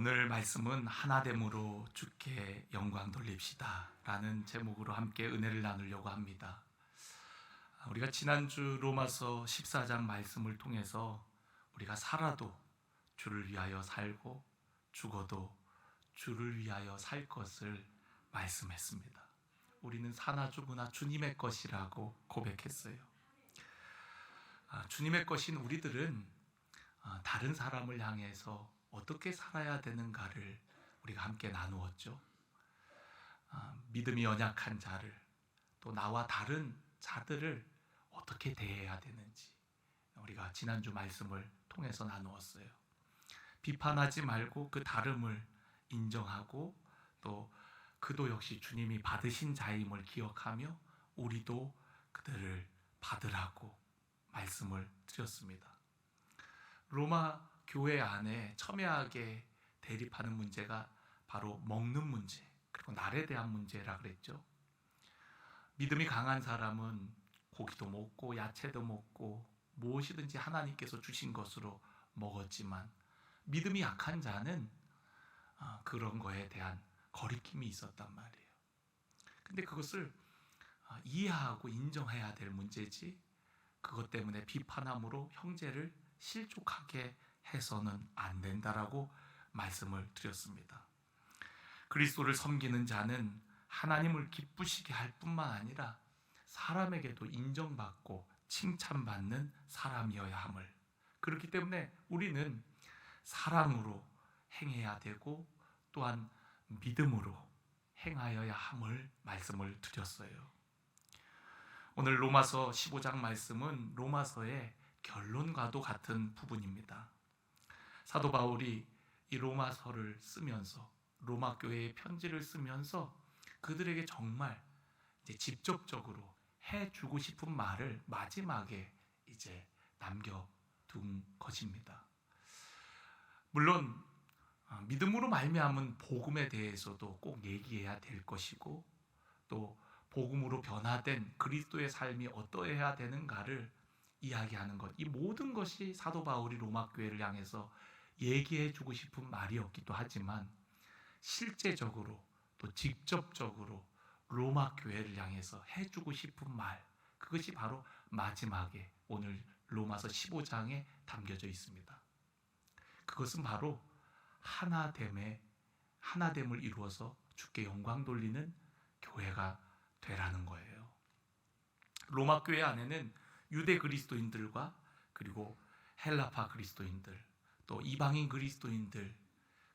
오늘 말씀은 하나됨으로 주께 영광 돌립시다 라는 제목으로 함께 은혜를 나누려고 합니다. 우리가 지난주 로마서 14장 말씀을 통해서 우리가 살아도 주를 위하여 살고 죽어도 주를 위하여 살 것을 말씀했습니다. 우리는 사나 죽으나 주님의 것이라고 고백했어요. 주님의 것인 우리들은 다른 사람을 향해서 어떻게 살아야 되는가를 우리가 함께 나누었죠. 믿음이 연약한 자를, 또 나와 다른 자들을 어떻게 대해야 되는지 우리가 지난주 말씀을 통해서 나누었어요. 비판하지 말고 그 다름을 인정하고 또 그도 역시 주님이 받으신 자임을 기억하며 우리도 그들을 받으라고 말씀을 드렸습니다. 로마 교회 안에 첨예하게 대립하는 문제가 바로 먹는 문제, 그리고 날에 대한 문제라 그랬죠. 믿음이 강한 사람은 고기도 먹고 야채도 먹고 무엇이든지 하나님께서 주신 것으로 먹었지만 믿음이 약한 자는 그런 거에 대한 거리낌이 있었단 말이에요. 근데 그것을 이해하고 인정해야 될 문제지, 그것 때문에 비판함으로 형제를 실족하게 해서는 안 된다라고 말씀을 드렸습니다. 그리스도를 섬기는 자는 하나님을 기쁘시게 할 뿐만 아니라 사람에게도 인정받고 칭찬받는 사람이어야 함을, 그렇기 때문에 우리는 사랑으로 행해야 되고 또한 믿음으로 행하여야 함을 말씀을 드렸어요. 오늘 로마서 15장 말씀은 로마서의 결론과도 같은 부분입니다. 사도 바울이 이 로마서를 쓰면서, 로마 교회의 편지를 쓰면서 그들에게 정말 이제 직접적으로 해주고 싶은 말을 마지막에 이제 남겨둔 것입니다. 물론 믿음으로 말미암은 복음에 대해서도 꼭 얘기해야 될 것이고, 또 복음으로 변화된 그리스도의 삶이 어떠해야 되는가를 이야기하는 것, 이 모든 것이 사도 바울이 로마 교회를 향해서 얘기해주고 싶은 말이었기도 하지만 실제적으로 또 직접적으로 로마 교회를 향해서 해주고 싶은 말, 그것이 바로 마지막에 오늘 로마서 15장에 담겨져 있습니다. 그것은 바로 하나됨을 이루어서 주께 영광 돌리는 교회가 되라는 거예요. 로마 교회 안에는 유대 그리스도인들과 그리고 헬라파 그리스도인들, 또 이방인 그리스도인들,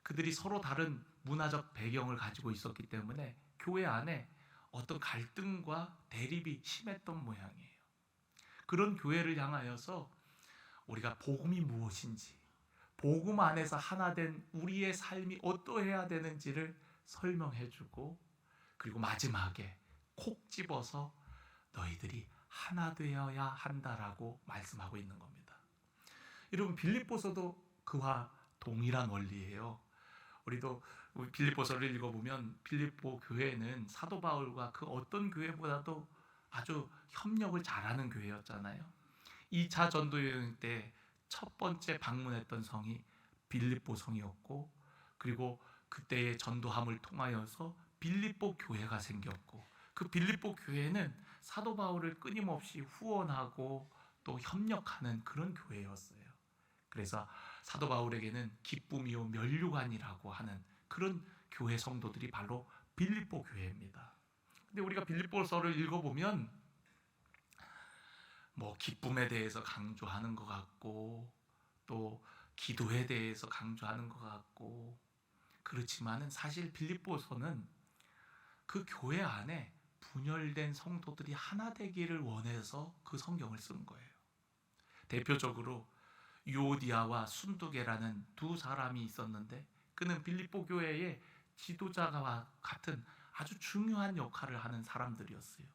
그들이 서로 다른 문화적 배경을 가지고 있었기 때문에 교회 안에 어떤 갈등과 대립이 심했던 모양이에요. 그런 교회를 향하여서 우리가 복음이 무엇인지, 복음 안에서 하나 된 우리의 삶이 어떠해야 되는지를 설명해주고, 그리고 마지막에 콕 집어서 너희들이 하나 되어야 한다라고 말씀하고 있는 겁니다. 여러분, 빌립보서도 그와 동일한 원리예요. 우리도 빌립보서를 읽어보면 빌립보 교회는 사도 바울과 그 어떤 교회보다도 아주 협력을 잘하는 교회였잖아요. 2차 전도 여행 때 첫 번째 방문했던 성이 빌립보 성이었고, 그리고 그때의 전도함을 통하여서 빌립보 교회가 생겼고, 그 빌립보 교회는 사도 바울을 끊임없이 후원하고 또 협력하는 그런 교회였어요. 그래서 사도 바울에게는 기쁨이요 면류관이라고 하는 그런 교회 성도들이 바로 빌립보 교회입니다. 근데 우리가 빌립보서를 읽어보면 기쁨에 대해서 강조하는 것 같고, 또 기도에 대해서 강조하는 것 같고, 그렇지만은 사실 빌립보서는 그 교회 안에 분열된 성도들이 하나 되기를 원해서 그 성경을 쓴 거예요. 대표적으로 유오디아와 순두계라는 두 사람이 있었는데, 그는 빌립보 교회의 지도자와 같은 아주 중요한 역할을 하는 사람들이었어요.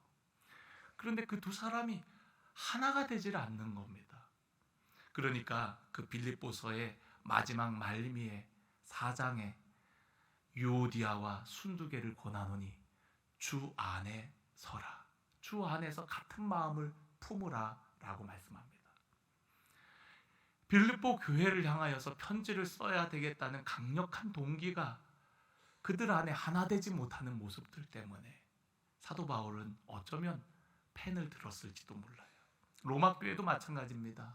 그런데 그 두 사람이 하나가 되질 않는 겁니다. 그러니까 그 빌립보서의 마지막 말미에 4장에 유오디아와 순두계를 권하노니 주 안에 서라, 주 안에서 같은 마음을 품으라 라고 말씀합니다. 빌립보 교회를 향하여서 편지를 써야 되겠다는 강력한 동기가 그들 안에 하나 되지 못하는 모습들 때문에 사도 바울은 어쩌면 펜을 들었을지도 몰라요. 로마 교회도 마찬가지입니다.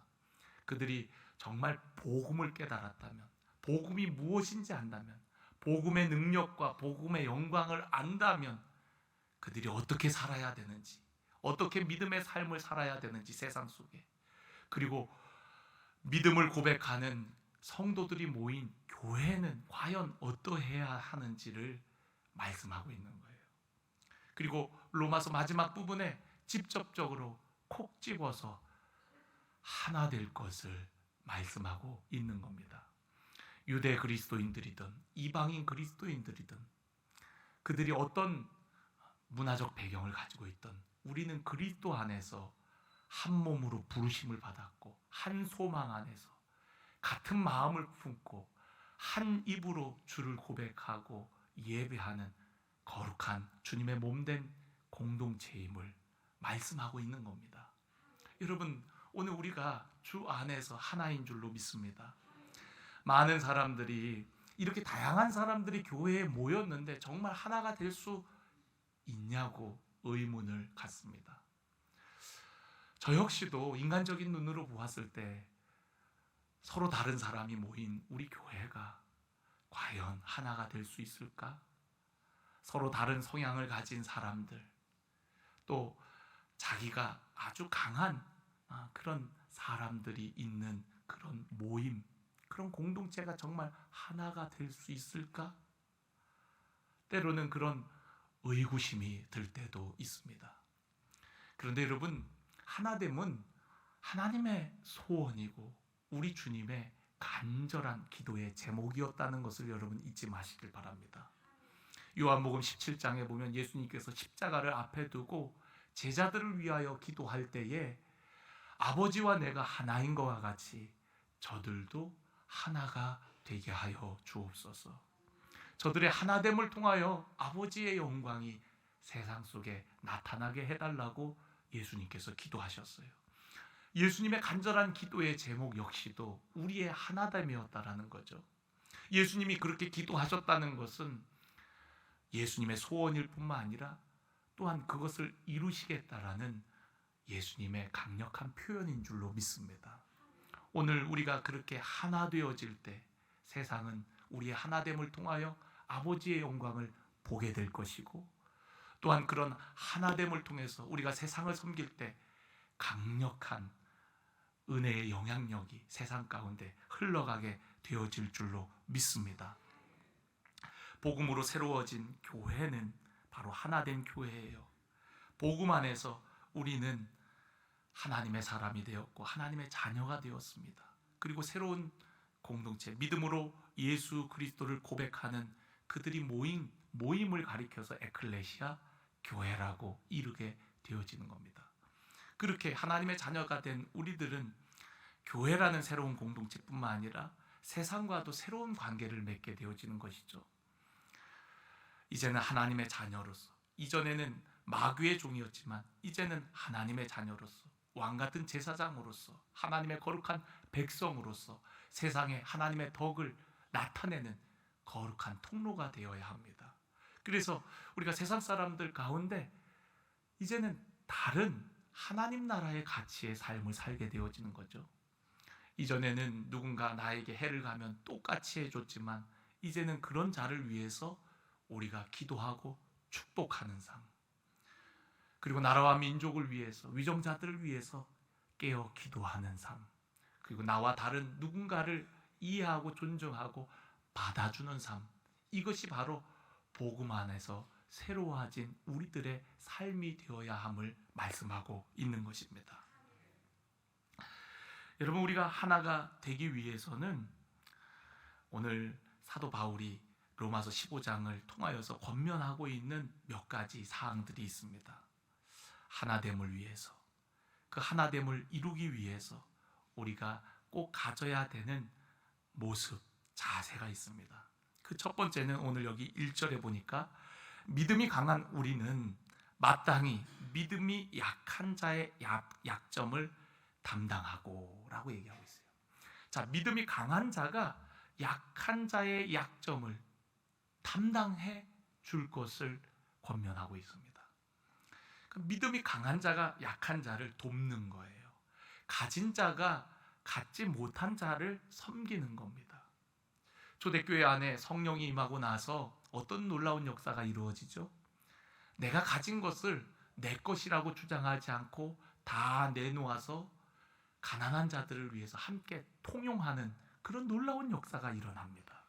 그들이 정말 복음을 깨달았다면, 복음이 무엇인지 안다면, 복음의 능력과 복음의 영광을 안다면 그들이 어떻게 살아야 되는지, 어떻게 믿음의 삶을 살아야 되는지 세상 속에, 그리고 믿음을 고백하는 성도들이 모인 교회는 과연 어떠해야 하는지를 말씀하고 있는 거예요. 그리고 로마서 마지막 부분에 직접적으로 콕 집어서 하나 될 것을 말씀하고 있는 겁니다. 유대 그리스도인들이든 이방인 그리스도인들이든 그들이 어떤 문화적 배경을 가지고 있든 우리는 그리스도 안에서 한 몸으로 부르심을 받았고 한 소망 안에서 같은 마음을 품고 한 입으로 주를 고백하고 예배하는 거룩한 주님의 몸된 공동체임을 말씀하고 있는 겁니다. 여러분, 오늘 우리가 주 안에서 하나인 줄로 믿습니다. 많은 사람들이, 이렇게 다양한 사람들이 교회에 모였는데 정말 하나가 될 수 있냐고 의문을 갖습니다. 저 역시도 인간적인 눈으로 보았을 때 서로 다른 사람이 모인 우리 교회가 과연 하나가 될 수 있을까? 서로 다른 성향을 가진 사람들, 또 자기가 아주 강한 그런 사람들이 있는 그런 모임, 그런 공동체가 정말 하나가 될 수 있을까? 때로는 그런 의구심이 들 때도 있습니다. 그런데 여러분, 하나됨은 하나님의 소원이고 우리 주님의 간절한 기도의 제목이었다는 것을 여러분 잊지 마시길 바랍니다. 요한복음 17장에 보면 예수님께서 십자가를 앞에 두고 제자들을 위하여 기도할 때에 아버지와 내가 하나인 것과 같이 저들도 하나가 되게 하여 주옵소서. 저들의 하나됨을 통하여 아버지의 영광이 세상 속에 나타나게 해달라고 예수님께서 기도하셨어요. 예수님의 간절한 기도의 제목 역시도 우리의 하나됨이었다라는 거죠. 예수님이 그렇게 기도하셨다는 것은 예수님의 소원일 뿐만 아니라 또한 그것을 이루시겠다라는 예수님의 강력한 표현인 줄로 믿습니다. 오늘 우리가 그렇게 하나 되어질 때 세상은 우리의 하나됨을 통하여 아버지의 영광을 보게 될 것이고, 또한 그런 하나됨을 통해서 우리가 세상을 섬길 때 강력한 은혜의 영향력이 세상 가운데 흘러가게 되어질 줄로 믿습니다. 복음으로 새로워진 교회는 바로 하나된 교회예요. 복음 안에서 우리는 하나님의 사람이 되었고 하나님의 자녀가 되었습니다. 그리고 새로운 공동체, 믿음으로 예수 그리스도를 고백하는 그들이 모임을 가리켜서 에클레시아, 교회라고 이르게 되어지는 겁니다. 그렇게 하나님의 자녀가 된 우리들은 교회라는 새로운 공동체뿐만 아니라 세상과도 새로운 관계를 맺게 되어지는 것이죠. 이제는 하나님의 자녀로서, 이전에는 마귀의 종이었지만 이제는 하나님의 자녀로서, 왕같은 제사장으로서, 하나님의 거룩한 백성으로서 세상에 하나님의 덕을 나타내는 거룩한 통로가 되어야 합니다. 그래서 우리가 세상 사람들 가운데 이제는 다른 하나님 나라의 가치의 삶을 살게 되어지는 거죠. 이전에는 누군가 나에게 해를 가면 똑같이 해줬지만 이제는 그런 자를 위해서 우리가 기도하고 축복하는 삶, 그리고 나라와 민족을 위해서, 위정자들을 위해서 깨어 기도하는 삶, 그리고 나와 다른 누군가를 이해하고 존중하고 받아주는 삶, 이것이 바로 복음 안에서 새로워진 우리들의 삶이 되어야 함을 말씀하고 있는 것입니다. 여러분, 우리가 하나가 되기 위해서는 오늘 사도 바울이 로마서 15장을 통하여서 권면하고 있는 몇 가지 사항들이 있습니다. 하나됨을 위해서, 그 하나됨을 이루기 위해서 우리가 꼭 가져야 되는 모습, 자세가 있습니다. 그 첫 번째는 오늘 여기 1절에 보니까 믿음이 강한 우리는 마땅히 믿음이 약한 자의 약점을 담당하고 라고 얘기하고 있어요. 자, 믿음이 강한 자가 약한 자의 약점을 담당해 줄 것을 권면하고 있습니다. 믿음이 강한 자가 약한 자를 돕는 거예요. 가진 자가 갖지 못한 자를 섬기는 겁니다. 초대교회 안에 성령이 임하고 나서 어떤 놀라운 역사가 이루어지죠? 내가 가진 것을 내 것이라고 주장하지 않고 다 내놓아서 가난한 자들을 위해서 함께 통용하는 그런 놀라운 역사가 일어납니다.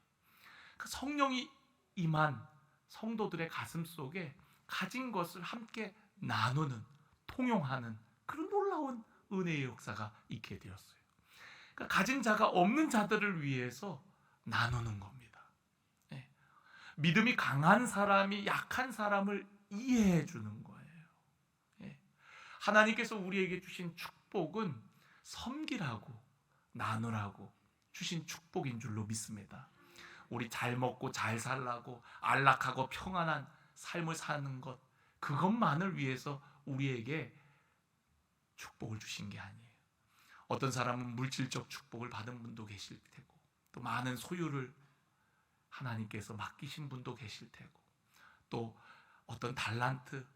성령이 임한 성도들의 가슴 속에 가진 것을 함께 나누는, 통용하는 그런 놀라운 은혜의 역사가 있게 되었어요. 그러니까 가진 자가 없는 자들을 위해서 나누는 겁니다. 네. 믿음이 강한 사람이 약한 사람을 이해해 주는 거예요. 네. 하나님께서 우리에게 주신 축복은 섬기라고, 나누라고 주신 축복인 줄로 믿습니다. 우리 잘 먹고 잘 살라고 안락하고 평안한 삶을 사는 것, 그것만을 위해서 우리에게 축복을 주신 게 아니에요. 어떤 사람은 물질적 축복을 받은 분도 계실 테고, 또 많은 소유를 하나님께서 맡기신 분도 계실 테고, 또 어떤 달란트,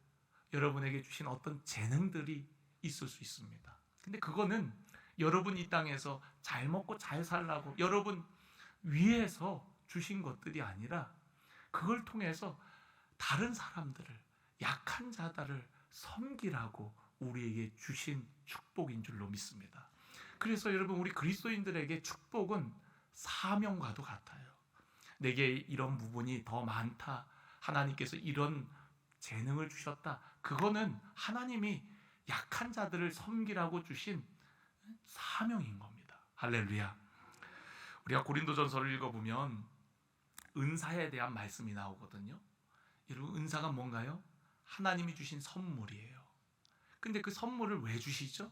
여러분에게 주신 어떤 재능들이 있을 수 있습니다. 근데 그거는 여러분 이 땅에서 잘 먹고 잘 살라고 여러분 위해서 주신 것들이 아니라 그걸 통해서 다른 사람들을, 약한 자들을 섬기라고 우리에게 주신 축복인 줄로 믿습니다. 그래서 여러분, 우리 그리스도인들에게 축복은 사명과도 같아요. 내게 이런 부분이 더 많다, 하나님께서 이런 재능을 주셨다, 그거는 하나님이 약한 자들을 섬기라고 주신 사명인 겁니다. 할렐루야. 우리가 고린도전서를 읽어보면 은사에 대한 말씀이 나오거든요. 여러분, 은사가 뭔가요? 하나님이 주신 선물이에요. 근데 그 선물을 왜 주시죠?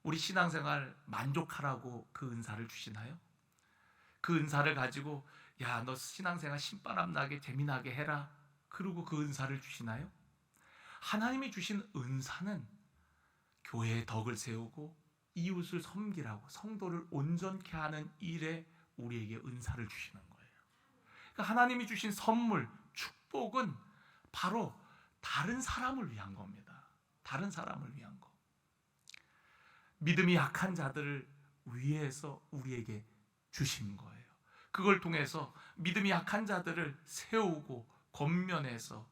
우리 신앙생활 만족하라고 그 은사를 주시나요? 그 은사를 가지고 야, 너 신앙생활 신바람 나게 재미나게 해라, 그리고 그 은사를 주시나요? 하나님이 주신 은사는 교회의 덕을 세우고 이웃을 섬기라고, 성도를 온전케 하는 일에 우리에게 은사를 주시는 거예요. 그러니까 하나님이 주신 선물, 축복은 바로 다른 사람을 위한 겁니다. 다른 사람을 위한 거. 믿음이 약한 자들을 위해서 우리에게 주신 거예요. 그걸 통해서 믿음이 약한 자들을 세우고 권면해서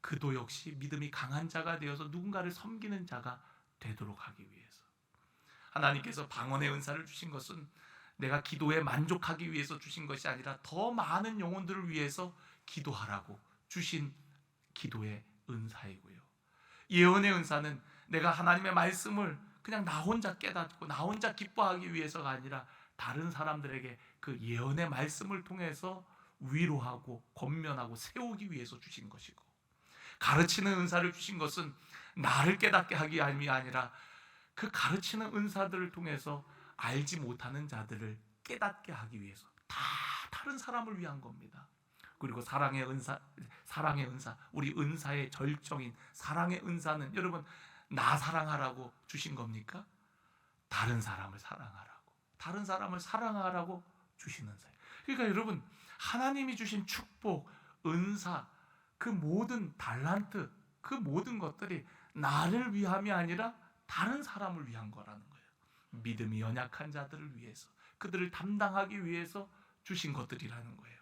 그도 역시 믿음이 강한 자가 되어서 누군가를 섬기는 자가 되도록 하기 위해서. 하나님께서 방언의 은사를 주신 것은 내가 기도에 만족하기 위해서 주신 것이 아니라 더 많은 영혼들을 위해서 기도하라고 주신 기도의 은사이고요. 예언의 은사는 내가 하나님의 말씀을 그냥 나 혼자 깨닫고 나 혼자 기뻐하기 위해서가 아니라 다른 사람들에게 그 예언의 말씀을 통해서 위로하고 권면하고 세우기 위해서 주신 것이고, 가르치는 은사를 주신 것은 나를 깨닫게 하기 아니라 그 가르치는 은사들을 통해서 알지 못하는 자들을 깨닫게 하기 위해서, 다 다른 사람을 위한 겁니다. 그리고 사랑의 은사, 우리 은사의 절정인 사랑의 은사는 여러분, 나 사랑하라고 주신 겁니까? 다른 사람을 사랑하라고, 다른 사람을 사랑하라고 주신 은사예요. 그러니까 여러분, 하나님이 주신 축복, 은사, 그 모든 달란트, 그 모든 것들이 나를 위함이 아니라 다른 사람을 위한 거라는 거예요. 믿음이 연약한 자들을 위해서, 그들을 담당하기 위해서 주신 것들이라는 거예요.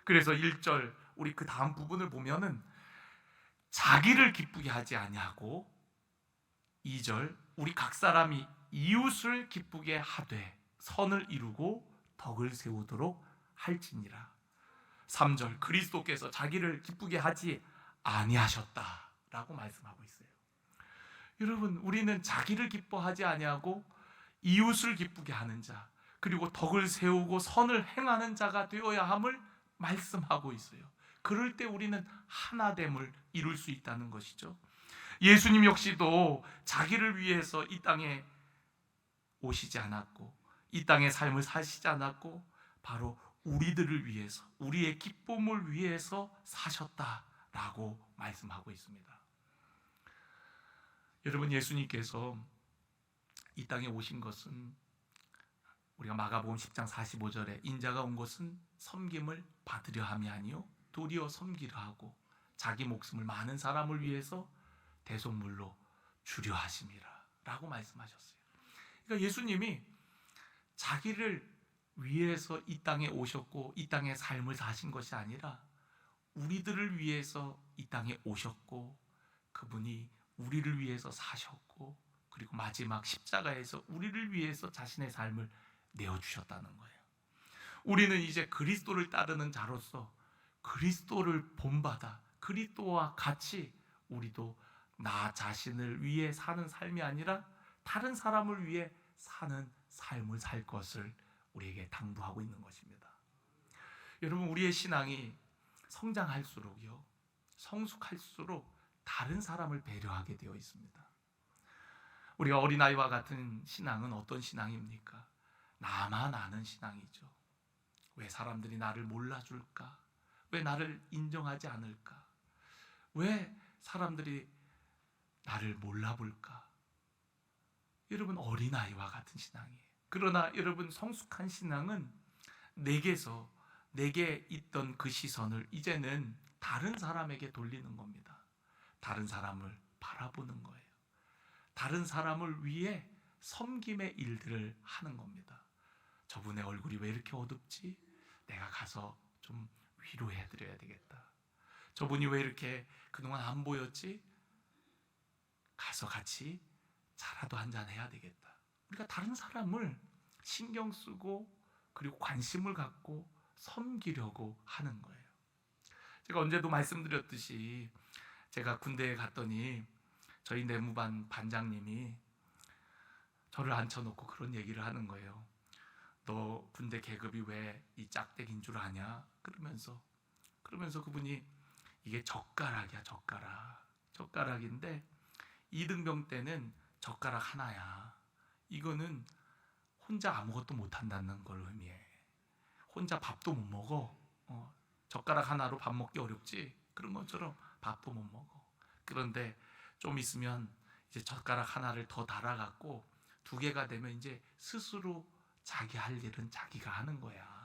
그래서 1절 우리 그 다음 부분을 보면은 자기를 기쁘게 하지 아니하고, 2절 우리 각 사람이 이웃을 기쁘게 하되 선을 이루고 덕을 세우도록 할지니라. 3절 그리스도께서 자기를 기쁘게 하지 아니하셨다라고 말씀하고 있어요. 여러분, 우리는 자기를 기뻐하지 아니하고 이웃을 기쁘게 하는 자, 그리고 덕을 세우고 선을 행하는 자가 되어야 함을 말씀하고 있어요. 그럴 때 우리는 하나됨을 이룰 수 있다는 것이죠. 예수님 역시도 자기를 위해서 이 땅에 오시지 않았고, 이 땅의 삶을 사시지 않았고, 바로 우리들을 위해서, 우리의 기쁨을 위해서 사셨다라고 말씀하고 있습니다. 여러분, 예수님께서 이 땅에 오신 것은 우리가 마가복음 10장 45절에 인자가 온 것은 섬김을 받으려 함이 아니요 도리어 섬기려 하고 자기 목숨을 많은 사람을 위해서 대속물로 주려 하심이라 라고 말씀하셨어요. 그러니까 예수님이 자기를 위해서 이 땅에 오셨고 이 땅의 삶을 사신 것이 아니라 우리들을 위해서 이 땅에 오셨고 그분이 우리를 위해서 사셨고 그리고 마지막 십자가에서 우리를 위해서 자신의 삶을 내어주셨다는 거예요. 우리는 이제 그리스도를 따르는 자로서 그리스도를 본받아 그리스도와 같이 우리도 나 자신을 위해 사는 삶이 아니라 다른 사람을 위해 사는 삶을 살 것을 우리에게 당부하고 있는 것입니다. 여러분, 우리의 신앙이 성장할수록요, 성숙할수록 다른 사람을 배려하게 되어 있습니다. 우리가 어린아이와 같은 신앙은 어떤 신앙입니까? 나만 아는 신앙이죠. 왜 사람들이 나를 몰라줄까? 왜 나를 인정하지 않을까? 왜 사람들이 나를 몰라볼까? 여러분, 어린아이와 같은 신앙이에요. 그러나 여러분, 성숙한 신앙은 내게 있던 그 시선을 이제는 다른 사람에게 돌리는 겁니다. 다른 사람을 바라보는 거예요. 다른 사람을 위해 섬김의 일들을 하는 겁니다. 저분의 얼굴이 왜 이렇게 어둡지? 내가 가서 좀 위로해드려야 되겠다. 저분이 왜 이렇게 그동안 안 보였지? 가서 같이 차라도 한잔 해야 되겠다. 우리가 다른 사람을 신경 쓰고 그리고 관심을 갖고 섬기려고 하는 거예요. 제가 언제도 말씀드렸듯이 제가 군대에 갔더니 저희 내무반 반장님이 저를 앉혀놓고 그런 얘기를 하는 거예요. 너 군대 계급이 왜 이 짝대기인 줄 아냐? 그러면서 그분이 이게 젓가락이야, 젓가락인데 이등병 때는 젓가락 하나야. 이거는 혼자 아무것도 못한다는 걸 의미해. 혼자 밥도 못 먹어. 젓가락 하나로 밥 먹기 어렵지. 그런 것처럼 밥도 못 먹어. 그런데 좀 있으면 이제 젓가락 하나를 더 달아갖고 2개가 되면 이제 스스로 자기 할 일은 자기가 하는 거야.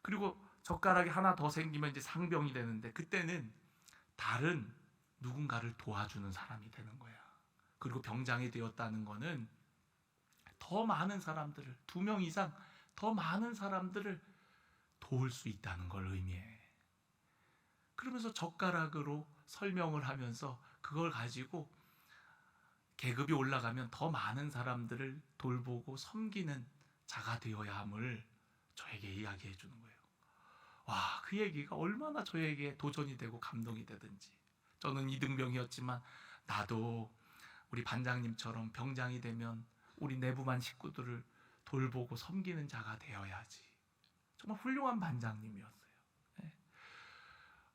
그리고 젓가락이 하나 더 생기면 이제 상병이 되는데 그때는 다른 누군가를 도와주는 사람이 되는 거야. 그리고 병장이 되었다는 거는 더 많은 사람들을 2명 이상 더 많은 사람들을 도울 수 있다는 걸 의미해. 그러면서 젓가락으로 설명을 하면서 그걸 가지고 계급이 올라가면 더 많은 사람들을 돌보고 섬기는 자가 되어야 함을 저에게 이야기해 주는 거예요. 와, 그 얘기가 얼마나 저에게 도전이 되고 감동이 되든지. 저는 이등병이었지만 나도 우리 반장님처럼 병장이 되면 우리 내부반 식구들을 돌보고 섬기는 자가 되어야지. 정말 훌륭한 반장님이었어요. 네.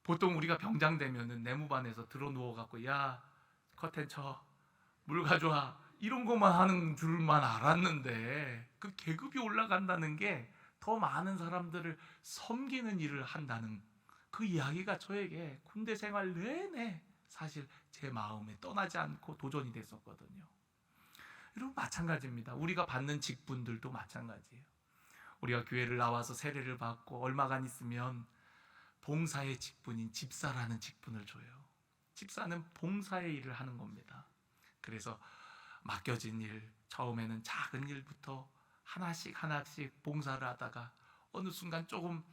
보통 우리가 병장 되면은 내무반에서 들어 누워갖고 야 커튼 쳐, 물 가져와 이런 것만 하는 줄만 알았는데 그 계급이 올라간다는 게 더 많은 사람들을 섬기는 일을 한다는 그 이야기가 저에게 군대 생활 내내 사실 제 마음에 떠나지 않고 도전이 됐었거든요. 여러분, 마찬가지입니다. 우리가 받는 직분들도 마찬가지예요. 우리가 교회를 나와서 세례를 받고 얼마간 있으면 봉사의 직분인 집사라는 직분을 줘요. 집사는 봉사의 일을 하는 겁니다. 그래서 맡겨진 일, 처음에는 작은 일부터 하나씩 봉사를 하다가 어느 순간 조금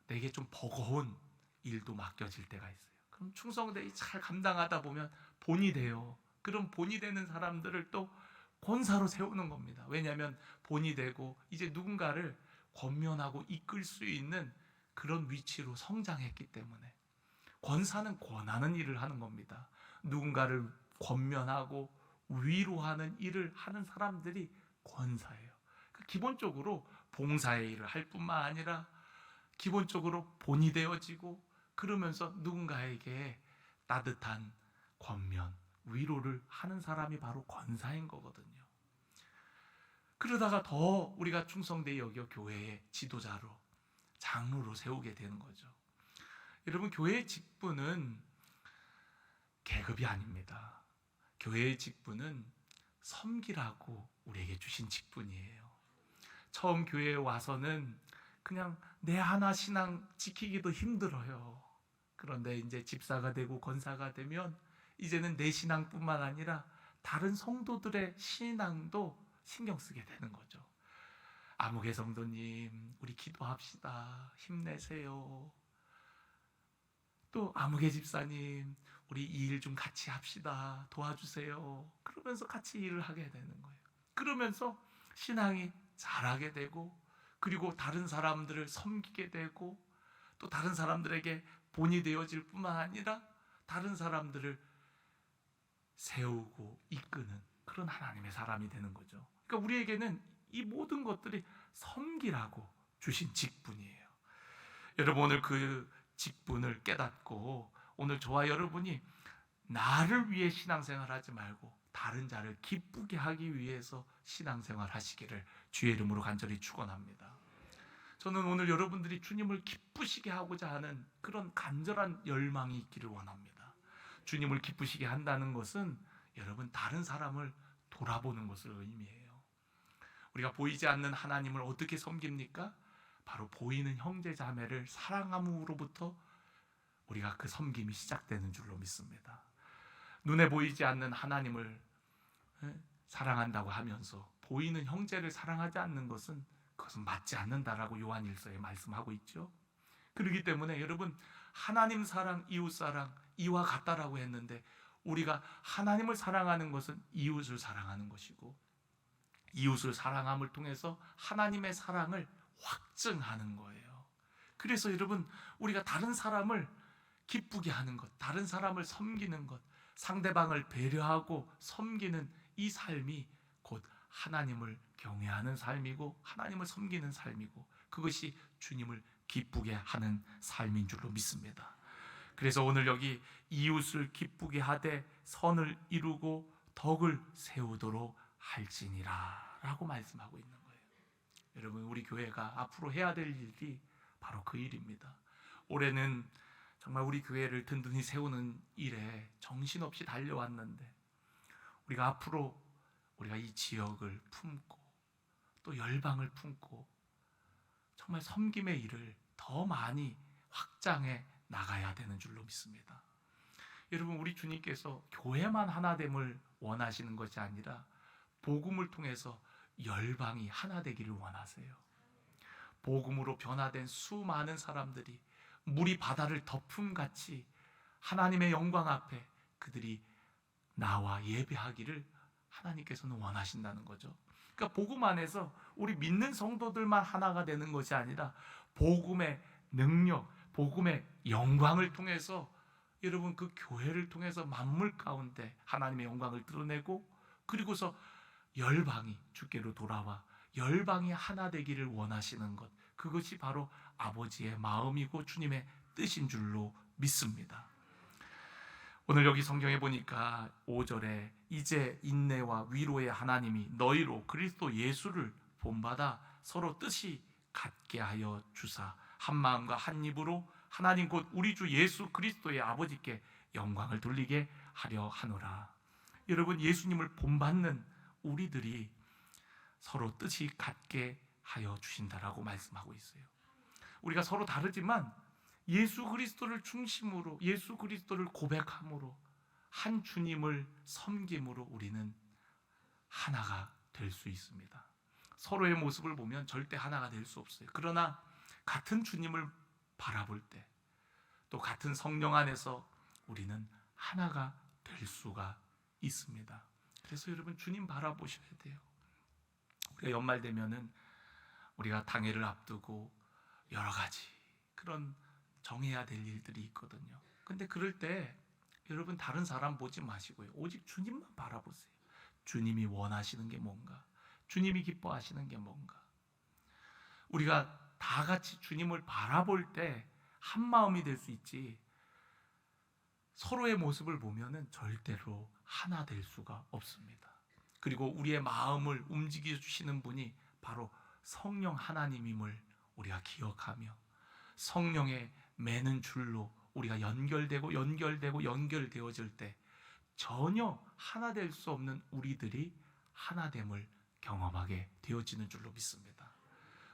내게 좀 버거운 일도 맡겨질 때가 있어요. 그럼 충성되게 잘 감당하다 보면 본이 돼요. 그럼 본이 되는 사람들을 또 권사로 세우는 겁니다. 왜냐하면 본이 되고 이제 누군가를 권면하고 이끌 수 있는 그런 위치로 성장했기 때문에 권사는 권하는 일을 하는 겁니다. 누군가를 권면하고 위로하는 일을 하는 사람들이 권사예요. 기본적으로 봉사의 일을 할 뿐만 아니라 기본적으로 본이 되어지고 그러면서 누군가에게 따뜻한 권면, 위로를 하는 사람이 바로 권사인 거거든요. 그러다가 더 우리가 충성되이 여겨 교회의 지도자로, 장로로 세우게 되는 거죠. 여러분, 교회의 직분은 계급이 아닙니다. 교회의 직분은 섬기라고 우리에게 주신 직분이에요. 처음 교회에 와서는 그냥 내 하나 신앙 지키기도 힘들어요. 그런데 이제 집사가 되고 권사가 되면 이제는 내 신앙뿐만 아니라 다른 성도들의 신앙도 신경 쓰게 되는 거죠. 아무개 성도님, 우리 기도합시다. 힘내세요. 또 아무개 집사님, 우리 이 일 좀 같이 합시다. 도와주세요. 그러면서 같이 일을 하게 되는 거예요. 그러면서 신앙이 자라게 되고, 그리고 다른 사람들을 섬기게 되고, 또 다른 사람들에게 본이 되어질 뿐만 아니라 다른 사람들을 세우고 이끄는 그런 하나님의 사람이 되는 거죠. 그러니까 우리에게는 이 모든 것들이 섬기라고 주신 직분이에요. 여러분, 오늘 그 직분을 깨닫고 오늘 저와 여러분이 나를 위해 신앙생활 하지 말고 다른 자를 기쁘게 하기 위해서 신앙생활 하시기를 주의 이름으로 간절히 축원합니다. 저는 오늘 여러분들이 주님을 기쁘시게 하고자 하는 그런 간절한 열망이 있기를 원합니다. 주님을 기쁘시게 한다는 것은 여러분 다른 사람을 돌아보는 것을 의미해요. 우리가 보이지 않는 하나님을 어떻게 섬깁니까? 바로 보이는 형제 자매를 사랑함으로부터 우리가 그 섬김이 시작되는 줄로 믿습니다. 눈에 보이지 않는 하나님을 사랑한다고 하면서 보이는 형제를 사랑하지 않는 것은 그것은 맞지 않는다라고 요한일서에 말씀하고 있죠. 그렇기 때문에 여러분, 하나님 사랑, 이웃 사랑 이와 같다라고 했는데 우리가 하나님을 사랑하는 것은 이웃을 사랑하는 것이고 이웃을 사랑함을 통해서 하나님의 사랑을 확증하는 거예요. 그래서 여러분, 우리가 다른 사람을 기쁘게 하는 것, 다른 사람을 섬기는 것, 상대방을 배려하고 섬기는 이 삶이 곧 하나님을 경외하는 삶이고 하나님을 섬기는 삶이고 그것이 주님을 기쁘게 하는 삶인 줄로 믿습니다. 그래서 오늘 여기 이웃을 기쁘게 하되 선을 이루고 덕을 세우도록 할지니라 라고 말씀하고 있는 거예요. 여러분, 우리 교회가 앞으로 해야 될 일이 바로 그 일입니다. 올해는 정말 우리 교회를 든든히 세우는 일에 정신없이 달려왔는데 우리가 앞으로 우리가 이 지역을 품고 또 열방을 품고 정말 섬김의 일을 더 많이 확장해 나가야 되는 줄로 믿습니다. 여러분, 우리 주님께서 교회만 하나됨을 원하시는 것이 아니라 복음을 통해서 열방이 하나 되기를 원하세요. 복음으로 변화된 수많은 사람들이 물이 바다를 덮음같이 하나님의 영광 앞에 그들이 나와 예배하기를 하나님께서는 원하신다는 거죠. 그러니까 복음 안에서 우리 믿는 성도들만 하나가 되는 것이 아니라 복음의 능력, 복음의 영광을 통해서 여러분 그 교회를 통해서 만물 가운데 하나님의 영광을 드러내고 그리고서 열방이 주께로 돌아와 열방이 하나 되기를 원하시는 것, 그것이 바로 아버지의 마음이고 주님의 뜻인 줄로 믿습니다. 오늘 여기 성경에 보니까 5절에 이제 인내와 위로의 하나님이 너희로 그리스도 예수를 본받아 서로 뜻이 같게 하여 주사 한 마음과 한 입으로 하나님 곧 우리 주 예수 그리스도의 아버지께 영광을 돌리게 하려 하노라. 여러분, 예수님을 본받는 우리들이 서로 뜻이 같게 하여 주신다라고 말씀하고 있어요. 우리가 서로 다르지만 예수 그리스도를 중심으로 예수 그리스도를 고백함으로 한 주님을 섬김으로 우리는 하나가 될 수 있습니다. 서로의 모습을 보면 절대 하나가 될 수 없어요. 그러나 같은 주님을 바라볼 때 또 같은 성령 안에서 우리는 하나가 될 수가 있습니다. 그래서 여러분, 주님 바라보셔야 돼요. 우리가 연말 되면은 우리가 당회를 앞두고 여러 가지 그런 정해야 될 일들이 있거든요. 근데 그럴 때 여러분 다른 사람 보지 마시고요. 오직 주님만 바라보세요. 주님이 원하시는 게 뭔가, 주님이 기뻐하시는 게 뭔가. 우리가 다 같이 주님을 바라볼 때 한 마음이 될 수 있지 서로의 모습을 보면은 절대로 하나 될 수가 없습니다. 그리고 우리의 마음을 움직여 주시는 분이 바로 성령 하나님임을 우리가 기억하며 성령의 매는 줄로 우리가 연결되어질 때 전혀 하나 될 수 없는 우리들이 하나됨을 경험하게 되어지는 줄로 믿습니다.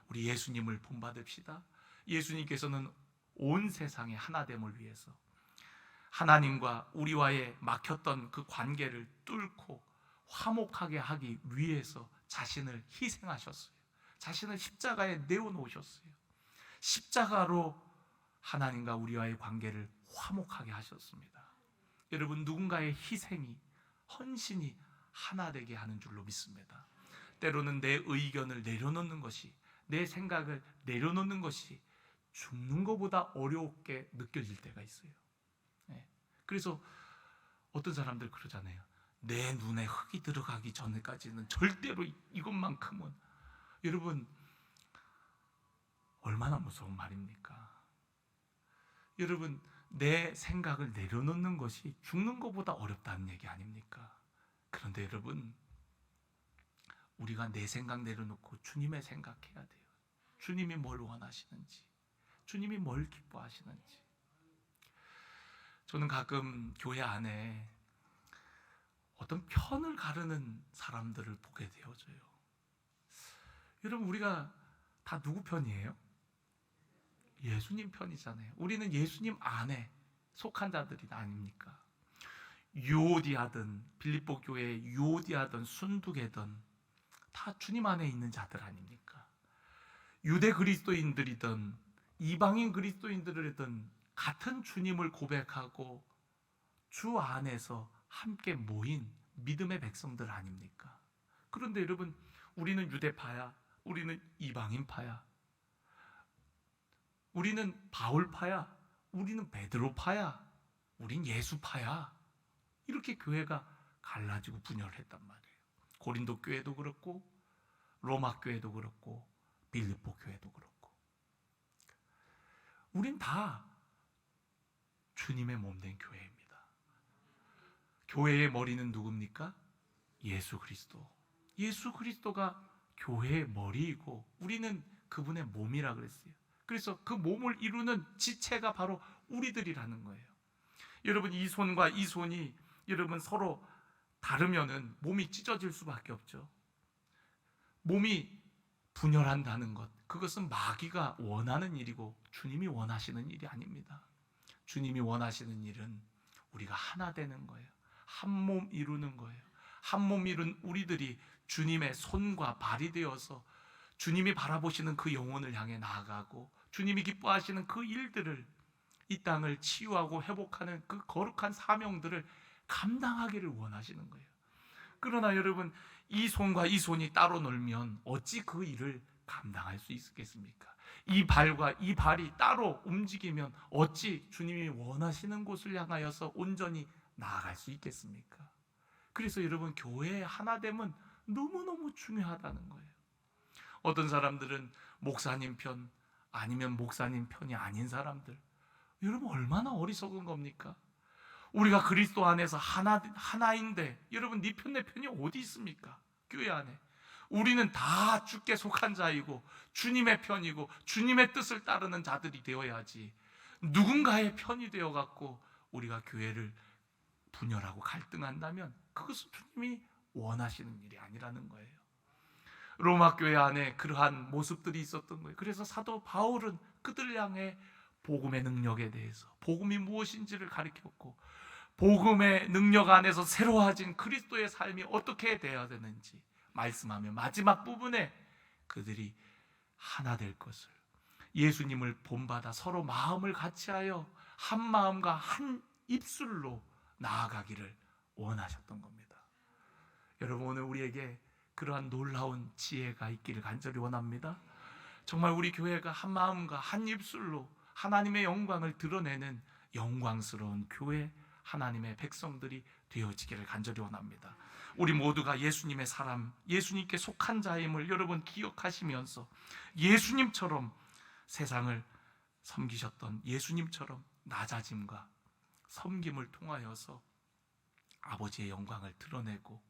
우리 예수님을 본받읍시다. 예수님께서는 온 세상의 하나됨을 위해서 하나님과 우리와의 막혔던 그 관계를 뚫고 화목하게 하기 위해서 자신을 희생하셨어요. 자신을 십자가에 내어놓으셨어요. 십자가로 하나님과 우리와의 관계를 화목하게 하셨습니다. 여러분, 누군가의 희생이, 헌신이 하나 되게 하는 줄로 믿습니다. 때로는 내 의견을 내려놓는 것이, 내 생각을 내려놓는 것이 죽는 것보다 어렵게 느껴질 때가 있어요. 그래서 어떤 사람들 그러잖아요. 내 눈에 흙이 들어가기 전까지는 절대로 이것만큼은. 여러분, 얼마나 무서운 말입니까? 여러분, 내 생각을 내려놓는 것이 죽는 것보다 어렵다는 얘기 아닙니까? 그런데 여러분, 우리가 내 생각 내려놓고 주님의 생각해야 돼요. 주님이 뭘 원하시는지, 주님이 뭘 기뻐하시는지. 저는 가끔 교회 안에 어떤 편을 가르는 사람들을 보게 되어져요. 여러분, 우리가 다 누구 편이에요? 예수님 편이잖아요. 우리는 예수님 안에 속한 자들이 아닙니까? 유오디아든 빌립보 교회의 유오디아든 순두개든 다 주님 안에 있는 자들 아닙니까? 유대 그리스도인들이든 이방인 그리스도인들이든 같은 주님을 고백하고 주 안에서 함께 모인 믿음의 백성들 아닙니까? 그런데 여러분, 우리는 유대파야, 우리는 이방인파야, 우리는 바울파야, 우리는 베드로파야, 우린 예수파야, 이렇게 교회가 갈라지고 분열했단 말이에요. 고린도 교회도 그렇고 로마 교회도 그렇고 빌립보 교회도 그렇고, 우린 다 주님의 몸된 교회입니다. 교회의 머리는 누굽니까? 예수 그리스도. 예수 그리스도가 교회의 머리이고 우리는 그분의 몸이라 그랬어요. 그래서 그 몸을 이루는 지체가 바로 우리들이라는 거예요. 여러분, 이 손과 이 손이 여러분 서로 다르면은 몸이 찢어질 수밖에 없죠. 몸이 분열한다는 것, 그것은 마귀가 원하는 일이고 주님이 원하시는 일이 아닙니다. 주님이 원하시는 일은 우리가 하나 되는 거예요. 한 몸 이루는 거예요. 한 몸 이룬 우리들이 주님의 손과 발이 되어서 주님이 바라보시는 그 영혼을 향해 나아가고 주님이 기뻐하시는 그 일들을, 이 땅을 치유하고 회복하는 그 거룩한 사명들을 감당하기를 원하시는 거예요. 그러나 여러분, 이 손과 이 손이 따로 놀면 어찌 그 일을 감당할 수 있겠습니까? 이 발과 이 발이 따로 움직이면 어찌 주님이 원하시는 곳을 향하여서 온전히 나아갈 수 있겠습니까? 그래서 여러분, 교회의 하나됨은 너무너무 중요하다는 거예요. 어떤 사람들은 목사님 편, 아니면 목사님 편이 아닌 사람들, 여러분 얼마나 어리석은 겁니까? 우리가 그리스도 안에서 하나인데 여러분, 네 편 내 편이 어디 있습니까? 교회 안에 우리는 다 주께 속한 자이고 주님의 편이고 주님의 뜻을 따르는 자들이 되어야지, 누군가의 편이 되어갖고 우리가 교회를 분열하고 갈등한다면 그것은 주님이 원하시는 일이 아니라는 거예요. 로마 교회 안에 그러한 모습들이 있었던 거예요. 그래서 사도 바울은 그들을 향해 복음의 능력에 대해서, 복음이 무엇인지를 가르쳤고 복음의 능력 안에서 새로워진 그리스도의 삶이 어떻게 되어야 되는지 말씀하며 마지막 부분에 그들이 하나 될 것을, 예수님을 본받아 서로 마음을 같이하여 한 마음과 한 입술로 나아가기를 원하셨던 겁니다. 여러분, 오늘 우리에게 그러한 놀라운 지혜가 있기를 간절히 원합니다. 정말 우리 교회가 한 마음과 한 입술로 하나님의 영광을 드러내는 영광스러운 교회, 하나님의 백성들이 되어지기를 간절히 원합니다. 우리 모두가 예수님의 사람, 예수님께 속한 자임을 여러분 기억하시면서 예수님처럼 세상을 섬기셨던 예수님처럼 낮아짐과 섬김을 통하여서 아버지의 영광을 드러내고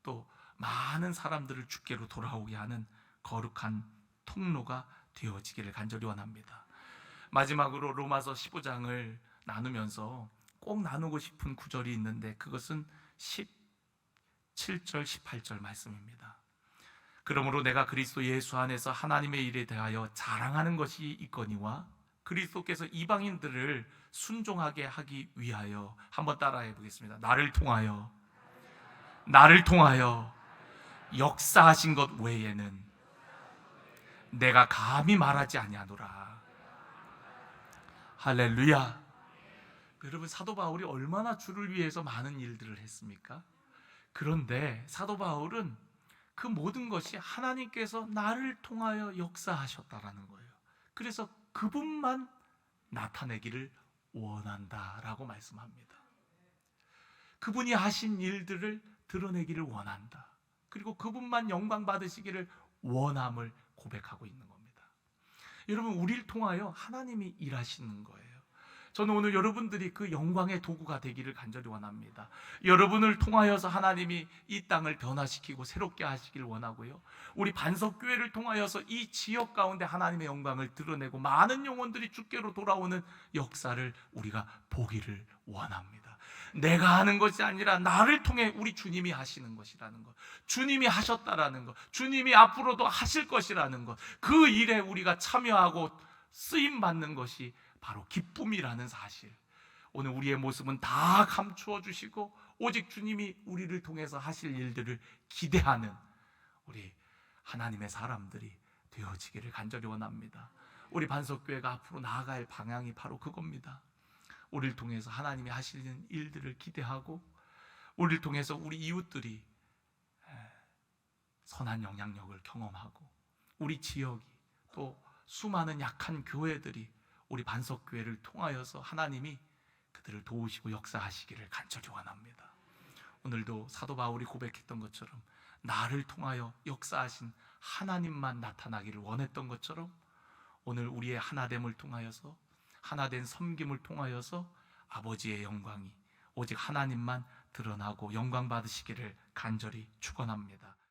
또 많은 사람들을 주께로 돌아오게 하는 거룩한 통로가 되어지기를 간절히 원합니다. 마지막으로 로마서 15장을 나누면서 꼭 나누고 싶은 구절이 있는데 그것은 17절, 18절 말씀입니다. 그러므로 내가 그리스도 예수 안에서 하나님의 일에 대하여 자랑하는 것이 있거니와 그리스도께서 이방인들을 순종하게 하기 위하여, 한번 따라해 보겠습니다. 나를 통하여 역사하신 것 외에는 내가 감히 말하지 아니하노라. 할렐루야. 여러분, 사도 바울이 얼마나 주를 위해서 많은 일들을 했습니까? 그런데 사도 바울은 그 모든 것이 하나님께서 나를 통하여 역사하셨다라는 거예요. 그래서 그분만 나타내기를 원한다라고 말씀합니다. 그분이 하신 일들을 드러내기를 원한다. 그리고 그분만 영광 받으시기를 원함을 고백하고 있는 겁니다. 여러분, 우리를 통하여 하나님이 일하시는 거예요. 저는 오늘 여러분들이 그 영광의 도구가 되기를 간절히 원합니다. 여러분을 통하여서 하나님이 이 땅을 변화시키고 새롭게 하시길 원하고요, 우리 반석교회를 통하여서 이 지역 가운데 하나님의 영광을 드러내고 많은 영혼들이 주께로 돌아오는 역사를 우리가 보기를 원합니다. 내가 하는 것이 아니라 나를 통해 우리 주님이 하시는 것이라는 것, 주님이 하셨다라는 것, 주님이 앞으로도 하실 것이라는 것, 그 일에 우리가 참여하고 쓰임받는 것이 바로 기쁨이라는 사실. 오늘 우리의 모습은 다 감추어 주시고 오직 주님이 우리를 통해서 하실 일들을 기대하는 우리 하나님의 사람들이 되어지기를 간절히 원합니다. 우리 반석교회가 앞으로 나아갈 방향이 바로 그겁니다. 우리를 통해서 하나님이 하시는 일들을 기대하고, 우리를 통해서 우리 이웃들이 선한 영향력을 경험하고, 우리 지역이, 또 수많은 약한 교회들이 우리 반석교회를 통하여서 하나님이 그들을 도우시고 역사하시기를 간절히 원합니다. 오늘도 사도 바울이 고백했던 것처럼 나를 통하여 역사하신 하나님만 나타나기를 원했던 것처럼, 오늘 우리의 하나됨을 통하여서, 하나된 섬김을 통하여서 아버지의 영광이 오직 하나님만 드러나고 영광 받으시기를 간절히 축원합니다.